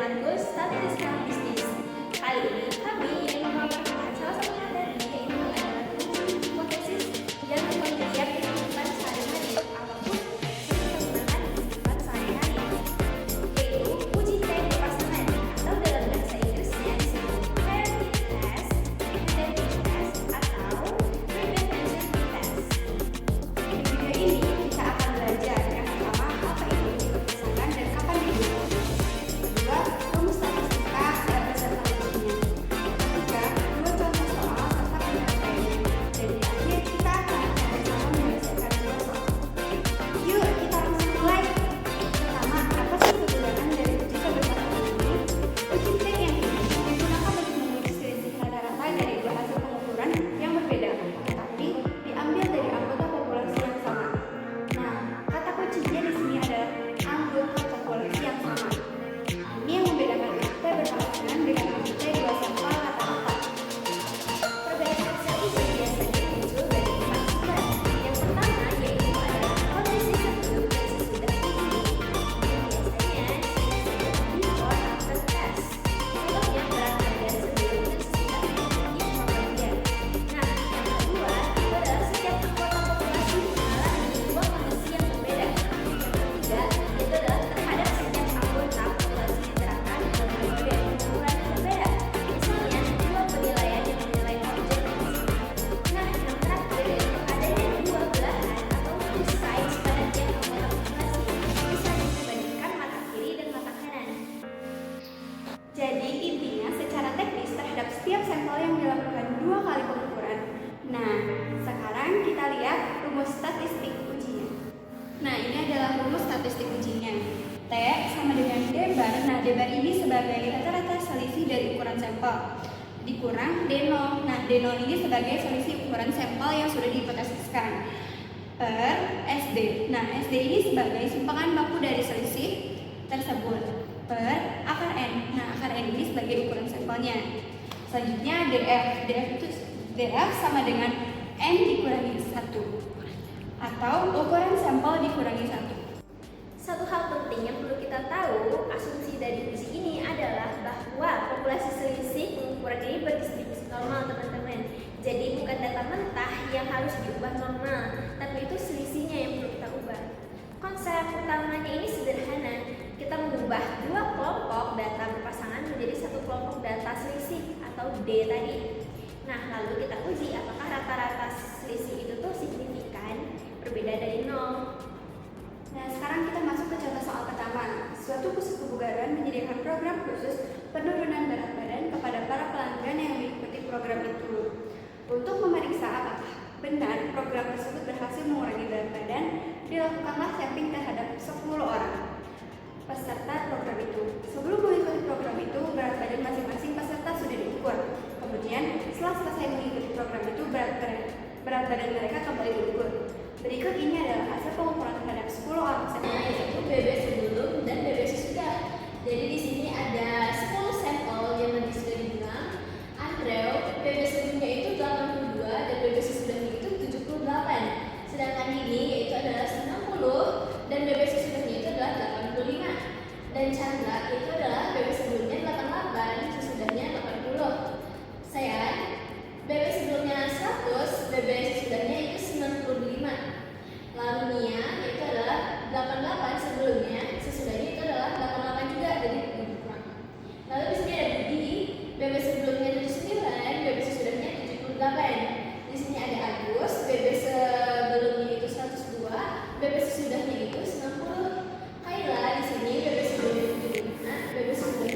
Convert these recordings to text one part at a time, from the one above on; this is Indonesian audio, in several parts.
matkul Statistika Bisnis. Kali ini kami ingin membahas salah satu materi yaitu adalah uji hipotesis yang melihat kehidupan sehari-hari apapun sering digunakan di kehidupan sehari-hari, yaitu uji tes pasangan atau dalam bahasa Inggrisnya disebut parenting test, identity test, atau prevention test. Di video ini kita akan belajar yang pertama apa itu uji pasangan dan kapan dibuat. Kedua, rumus statistika beserta ujinya. Ketiga, dua contoh soal serta penjelasannya. Dan di akhir kita akan sama-sama menyelesaikan dua soal. Yuk kita langsung mulai. Pertama, apa sih kegunaan dari uji keberpasangan ini? Uji tes yang ini digunakan untuk menguji selisih rata-rata dari dua hasil pengukuran yang berbeda, tetapi diambil dari anggota populasi yang sama. Nah, kata kuncinya di sini adalah anggota populasi yang sama. Ini yang membedakan uji tes berpasangan dengan uji tes dua sampel rata-rata. Perbedaan hasil uji biasanya muncul dari empat sumber. Yang pertama yaitu adalah kondisi sebelum dan sesudah uji. Biasanya disebut before after test. Contohnya berat badan sebelum dan sesudah uji pembagian. Nah, yang kedua itu adalah setiap anggota populasi mengalami dua kondisi yang berbeda. Yang ketiga itu adalah terhadap setiap anggota populasi diterapkan berbagai pengukuran yang berbeda. Misalnya dua penilaian yang menilai objek fisik. Nah, yang terakhir itu adanya dua belahan atau two sides pada tiap anggota populasi. Bisa dibandingkan mata kiri dan mata kanan. Jadi intinya secara teknis terhadap setiap sampel yang dilakukan dua kali pengukuran. Nah, sekarang kita lihat rumus statistik ujinya. Nah, ini adalah rumus statistik ujinya. T sama dengan D bar. Nah, D bar ini sebagai rata-rata selisih dari ukuran sampel dikurang D0. Nah, D0 ini sebagai selisih ukuran sampel yang sudah dihipotesiskan per SD. Nah, SD ini sebagai simpangan baku dari selisih tersebut per akar N. Nah, akar N ini sebagai ukuran sampelnya. Selanjutnya DF. DF sama dengan N dikurangi 1 atau ukuran sampel dikurangi 1. Satu hal penting yang perlu kita tahu, asumsi dari uji ini adalah bahwa populasi selisih pengukuran ini berdistribusi normal, teman-teman. Jadi bukan data mentah yang harus diubah normal, tapi itu selisihnya yang perlu kita ubah. Konsep utamanya ini sederhana. Kita mengubah dua kelompok data berpasangan menjadi satu kelompok data selisih atau D tadi. Nah, lalu kita uji apakah rata-rata selisih itu tuh signifikan, berbeda dari 0. Nah, sekarang kita masuk ke contoh soal pertama. Suatu pusat kebugaran menyediakan program khusus penurunan berat badan kepada para pelanggan yang mengikuti program itu. Untuk memeriksa apakah benar program tersebut berhasil mengurangi berat badan, dilakukanlah sampling terhadap 10 orang peserta program itu. Sebelum mengikuti program itu, berat badan masing-masing peserta sudah diukur. Kemudian, setelah selesai mengikuti program itu, berat badan mereka kembali diukur. Berikut ini adalah hasil pengukuran terhadap 10 orang peserta, yaitu BB sebelum dan BB sesudah. Jadi di sini ada 10 sampel yang tadi sudah dibilang. Andrew, BB sebelumnya itu 82 dan BB sesudahnya itu 78. Sedangkan ini yaitu adalah 90 dan BB sesudahnya itu adalah 85. Dan Chandra itu adalah BB sebelumnya 88, sesudahnya 80. Sayang, BB sebelumnya 100, BB sesudahnya itu 95. Lalu Nia itu adalah 88 sebelumnya, sesudahnya itu adalah 88 juga, jadi lebih kurang. Lalu di sini ada Budi, BB sebelumnya 79, BB sesudahnya 78. Di sini ada Agus, BB sebelumnya itu 102, BB sesudahnya itu 90. Kaila di sini BB sebelumnya 75, BB sesudahnya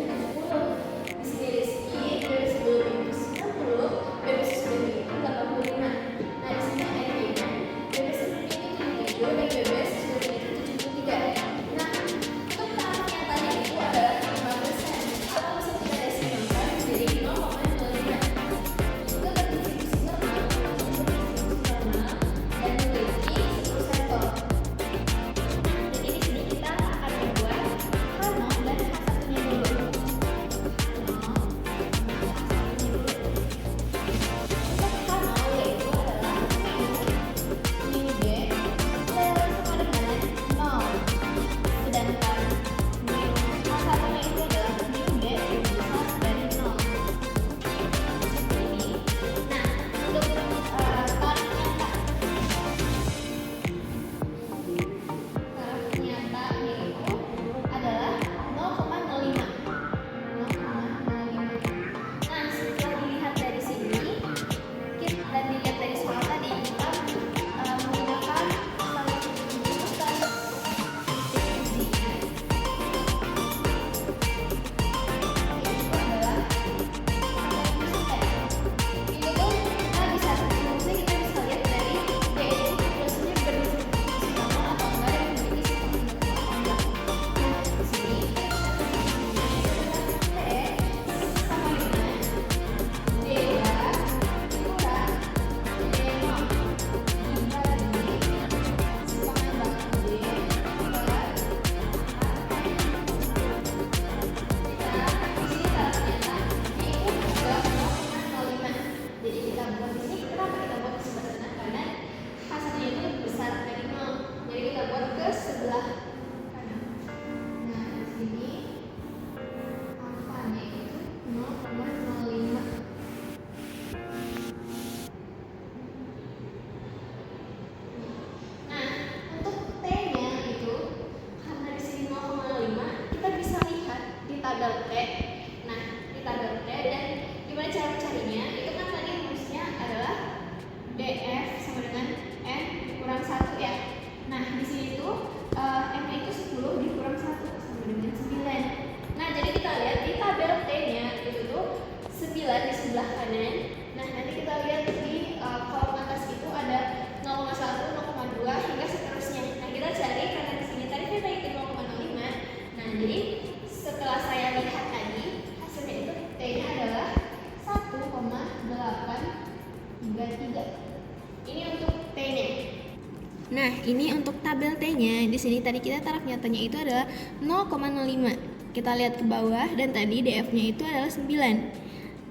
ini untuk tabel T-nya. Di sini tadi kita taruh nyatanya itu adalah 0,05. Kita lihat ke bawah dan tadi DF-nya itu adalah 9.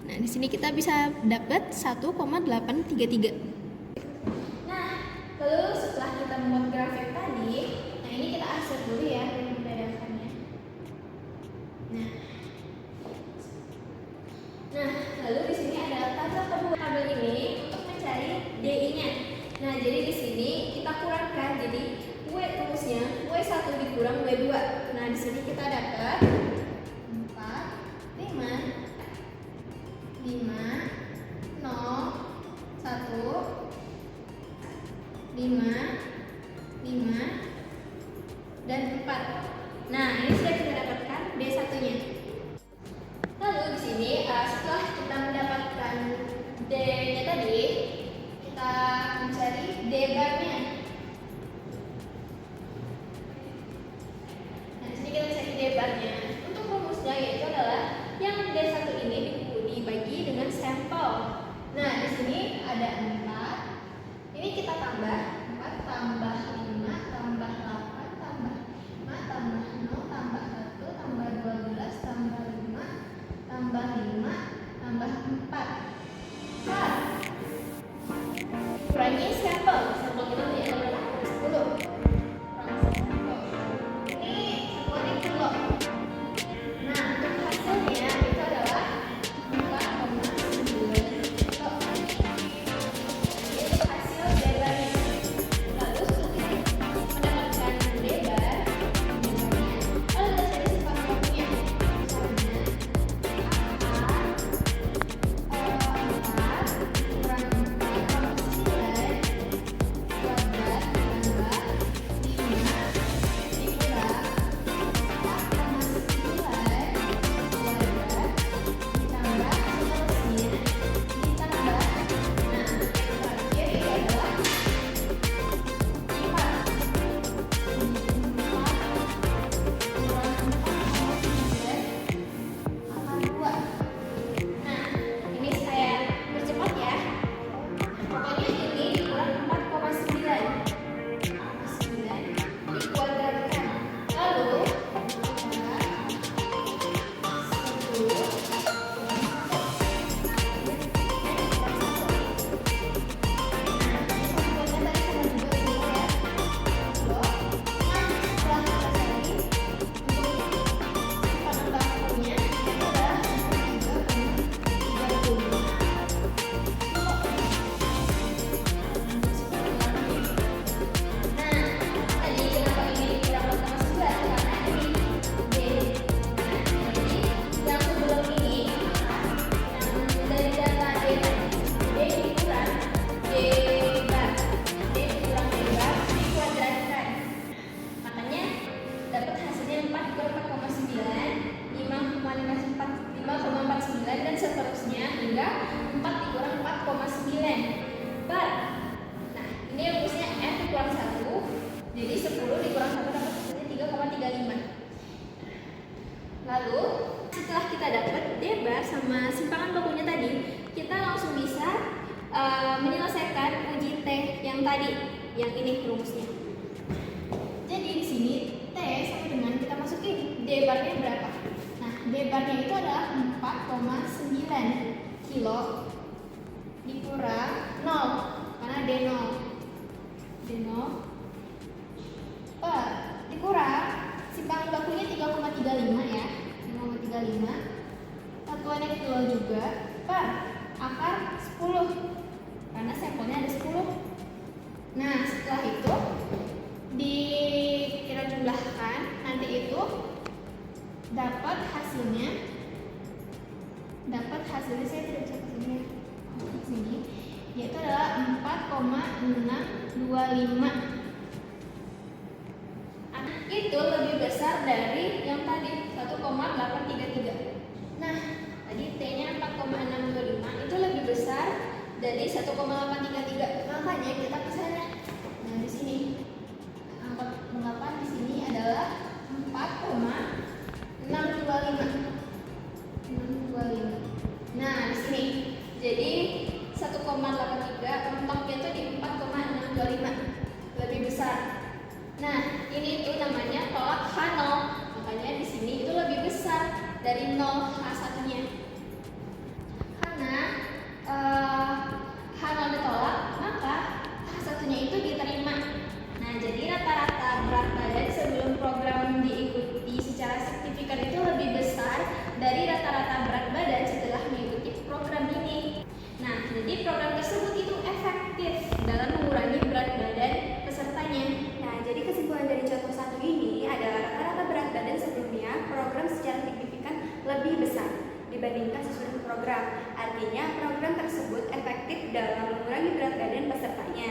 Nah, di sini kita bisa dapat 1,833. Nah, lalu setelah kita membuat grafik tadi, nah ini kita arsip dulu ya mendadakannya. Nah, lalu di sini ada tabel kedua. Tabel ini untuk mencari DI-nya. Nah, jadi di sini kita kurangkan, jadi rumusnya W1 dikurang W2. Nah, di sini kita dapat 4, 5, 0, 1, 5, 5, dan 4. Nah, ini sudah kita dapatkan D1-nya. Lalu di sini setelah kita mendapatkan D-nya tadi, kita mencari D-bar-nya. Nah, di sini kita cari D-bar-nya. Untuk rumusnya yaitu adalah yang D1 ini dibagi dengan sampel. Nah, di sini ada 4. Ini kita tambah 4 tambah 5 tambah 8 tambah 5 tambah 0 tambah 1 tambah 12 tambah 5 tambah 5 tambah 4. Kurangi sampel. Sampel kita punya berapa? 10. Kurang sampel. Ini sampelnya kilo. Nah, untuk hasilnya itu adalah 4,9 kilo. Itu hasil D-barnya. Lalu setelah mendapatkan D-bar, lalu kita cari sifat waktunya. Dan seterusnya hingga 4 dikurang 4,9 bar. Nah, ini rumusnya F dikurang 1. Jadi 10 dikurang 1 dapat hasilnya 3,35. Lalu setelah kita dapat D bar sama simpangan bakunya tadi, kita langsung bisa menyelesaikan uji T yang tadi, yang ini rumusnya. Jadi di sini T sama dengan kita masukin D barnya berapa? D-barnya itu adalah 4,9 kilo dikurang 0 karena D0 dikurang simpangan bakunya 3,35 ya, 3,35. Satuannya kilo juga per akar 10 karena sampelnya ada 10. Nah, setelah itu dikira jumlahkan, nanti itu dapat hasilnya saya tidak bisa ke sini yaitu adalah 4,625. Itu lebih besar dari yang tadi 1,833. Nah, tadi T-nya 4,625 itu lebih besar dari 1,833. Makanya kita ke sana. Nah, di sini angka pengelapan di sini adalah 4,625. Nah, di sini jadi 1,83 mentoknya itu di 4,625 lebih besar. H1-nya. Karena H0 ditolak, maka H1-nya itu diterima. Nah, jadi rata-rata berat badan sebelum program diikuti secara signifikan itu lebih besar dari rata-rata berat badan setelah mengikuti program ini. Nah, jadi program tersebut itu efektif dalam mengurangi berat badan pesertanya. Nah, jadi kesimpulan dari contoh 1 ini adalah rata-rata berat badan sebelumnya program secara signifikan lebih besar dibandingkan sesudah program. Artinya, program tersebut efektif dalam mengurangi berat badan pesertanya.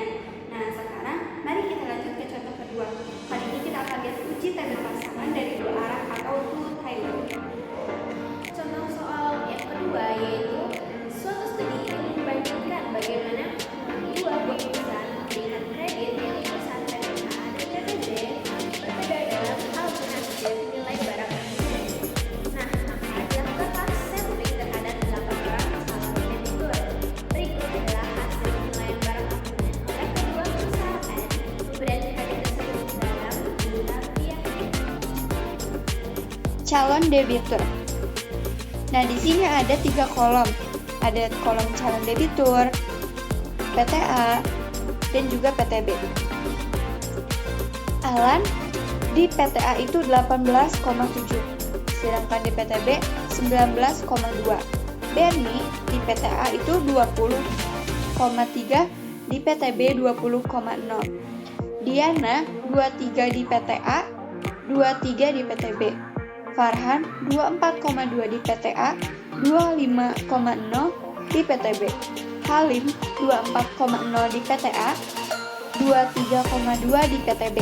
Nah, sekarang mari kita lanjut ke contoh kedua. Kali ini kita akan lihat uji tembak pasangan dari dua arah atau two-timer. Contoh soal yang kedua yaitu suatu studi membandingkan bagaimana dua buah perusahaan memberikan kredit yang perusahaan PTH dan PTB berbeda dalam hal menghasilkan nilai barang tersebut. Nah, maka dilakukanlah sampling terhadap 8 orang calon debitur. Berikut adalah hasil penilaian barang ampunan oleh kedua perusahaan pemberian kredit tersebut dalam jumlah rupiah. Calon debitur. Nah, di sini ada 3 kolom. Ada kolom calon debitur, PTA, dan juga PTB. Alan di PTA itu 18,7, sedangkan di PTB 19,2. Bernie di PTA itu 20,3, di PTB 20,0. Diana 23 di PTA, 23 di PTB. Farhan 24,2 di PTA, 25,0 di PTB. Halim 24,0 di PTA, 23,2 di PTB.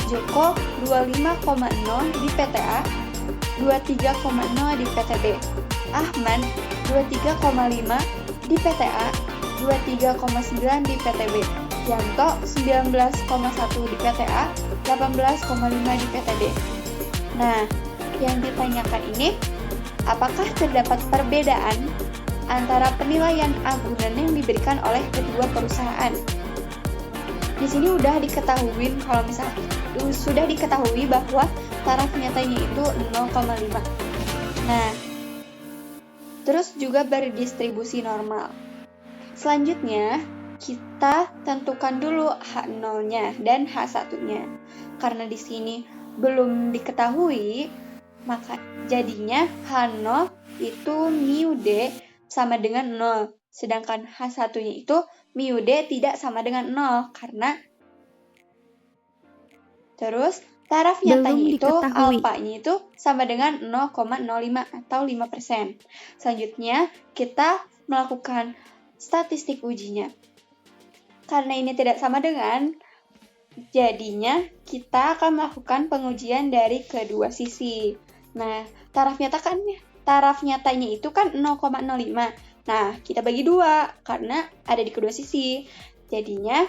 Joko 25,0 di PTA, 23,0 di PTB. Ahmad 23,5 di PTA, 23,9 di PTB. Yanto 19,1 di PTA, 18,5 di PTB. Nah, yang ditanyakan ini, apakah terdapat perbedaan antara penilaian agunan yang diberikan oleh kedua perusahaan? Di sini sudah diketahui bahwa taraf nyatanya itu 0,5. Nah, terus juga berdistribusi normal. Selanjutnya, kita tentukan dulu H0-nya dan H1-nya. Karena di sini belum diketahui, maka jadinya H0 itu mu D sama dengan 0. Sedangkan H1-nya itu mu D tidak sama dengan 0 karena terus taraf nyatanya itu alfanya itu sama dengan 0,05 atau 5%. Selanjutnya kita melakukan statistik ujinya. Karena ini tidak sama dengan, jadinya kita akan melakukan pengujian dari kedua sisi. Nah, taraf nyatanya itu kan 0,05. Nah, kita bagi 2 karena ada di kedua sisi. Jadinya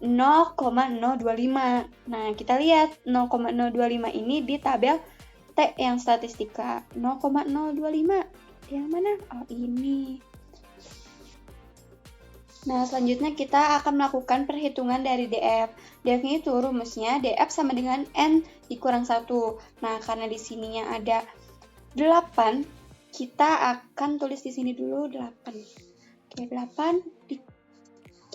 0,025. Nah, kita lihat 0,025 ini di tabel T yang statistika. 0,025 yang mana? Oh, ini. Nah, selanjutnya kita akan melakukan perhitungan dari DF. DF-nya itu rumusnya DF sama dengan N dikurang 1. Nah, karena di sininya ada 8, kita akan tulis di sini dulu 8. Oke, 8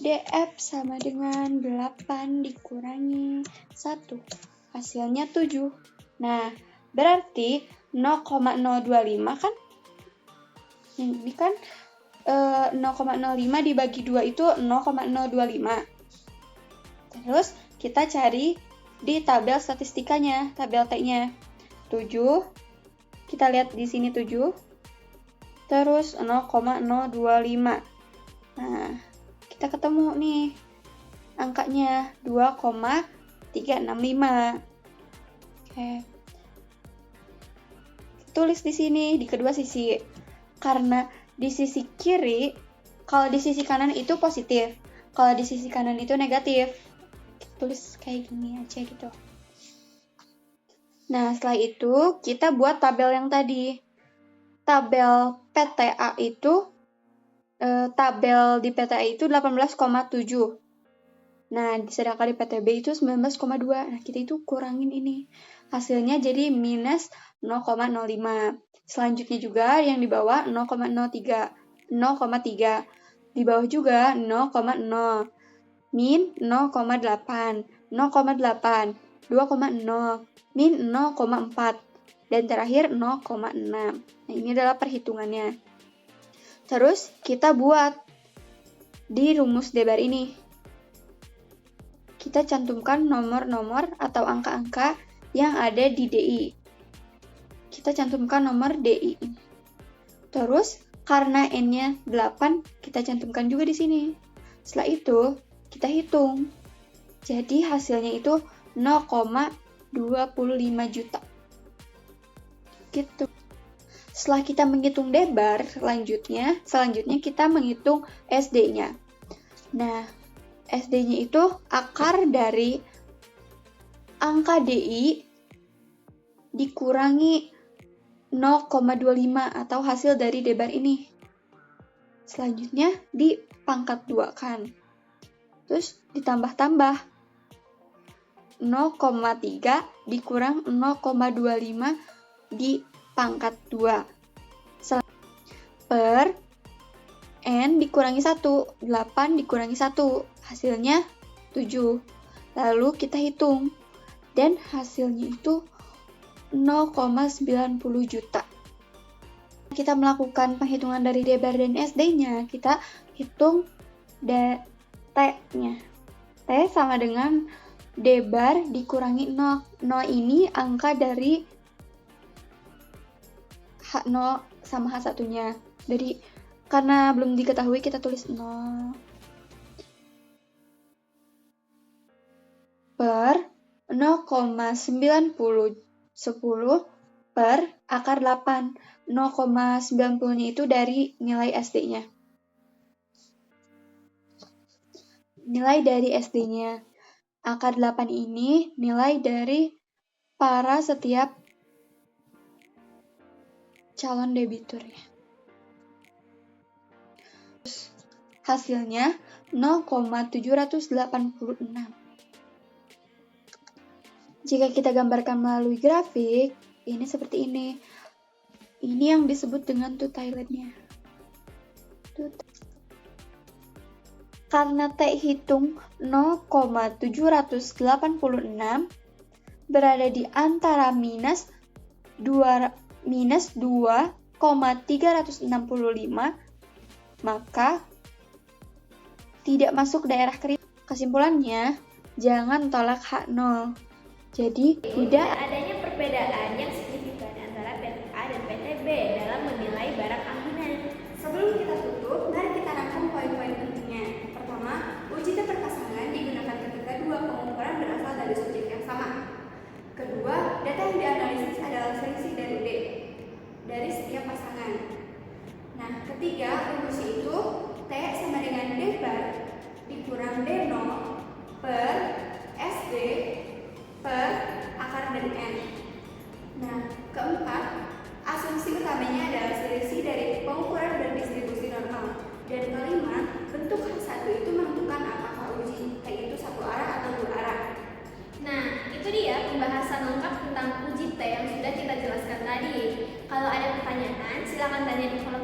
DF sama dengan 8 dikurangi 1. Hasilnya 7. Nah, berarti 0,025 kan? Ini kan 0,05 dibagi 2 itu 0,025. Terus kita cari di tabel statistikanya, tabel T-nya. 7. Kita lihat di sini 7. Terus 0,025. Nah, kita ketemu nih angkanya 2,365. Oke. Tulis di sini di kedua sisi. Karena di sisi kiri, kalau di sisi kanan itu positif, kalau di sisi kanan itu negatif. Tulis kayak gini aja gitu. Nah, setelah itu kita buat tabel yang tadi. Tabel PTA itu, tabel di PTA itu 18,7. Nah, sedangkan di PTB itu 19,2. Nah, kita itu kurangin ini. Hasilnya jadi minus 0,05. Selanjutnya juga yang di bawah 0,03, 0,3. Di bawah juga 0,0, min 0,8, 0,8, 2,0, min 0,4, dan terakhir 0,6. Nah, ini adalah perhitungannya. Terus kita buat di rumus debar ini. Kita cantumkan nomor-nomor atau angka-angka yang ada di DI. Kita cantumkan nomor DI. Terus, karena N-nya 8, kita cantumkan juga di sini. Setelah itu, kita hitung. Jadi, hasilnya itu 0,25 juta. Gitu. Setelah kita menghitung debar, selanjutnya kita menghitung SD-nya. Nah, SD-nya itu akar dari angka DI dikurangi 0,25 atau hasil dari debar ini. Selanjutnya dipangkat 2 kan. Terus ditambah-tambah. 0,3 dikurang 0,25 dipangkat 2. Per N dikurangi 1, 8 dikurangi 1, hasilnya 7. Lalu kita hitung, dan hasilnya itu 0,90 juta. Kita melakukan penghitungan dari debar dan SD-nya, kita hitung T-nya. T sama dengan debar dikurangi 0. 0 ini angka dari H0 sama H1-nya. Jadi, karena belum diketahui, kita tulis 0 per 0,9010 per akar 8. 0,90-nya itu dari nilai SD-nya. Nilai dari SD-nya. Akar 8 ini nilai dari para setiap calon debiturnya. Hasilnya 0,786. Jika kita gambarkan melalui grafik, ini seperti ini. Ini yang disebut dengan two toiletnya. Karena T hitung 0,786 berada di antara minus 2,365, maka tidak masuk daerah kritis. Kesimpulannya, jangan tolak H0. Jadi, tidak adanya perbedaan yang signifikan antara PTA dan PTB dalam menilai barang anggaran. Sebelum kita tutup, mari kita rangkum poin-poin pentingnya. Pertama, uji T perpasangan digunakan ketika dua pengukuran berasal dari subjek yang sama. Kedua, data yang dianalisis adalah selisih dari D dari setiap pasangan. Nah, ketiga, rumusnya itu T sama dengan debar dikurang D0 per SD per akar dari N. Nah, keempat, asumsi utamanya adalah selisih dari pengukuran dan distribusi normal. Dan kelima, bentuk H1 itu menentukan apakah uji T itu satu arah atau dua arah. Nah, itu dia pembahasan lengkap tentang uji T yang sudah kita jelaskan tadi. Kalau ada pertanyaan, silakan tanya di kolom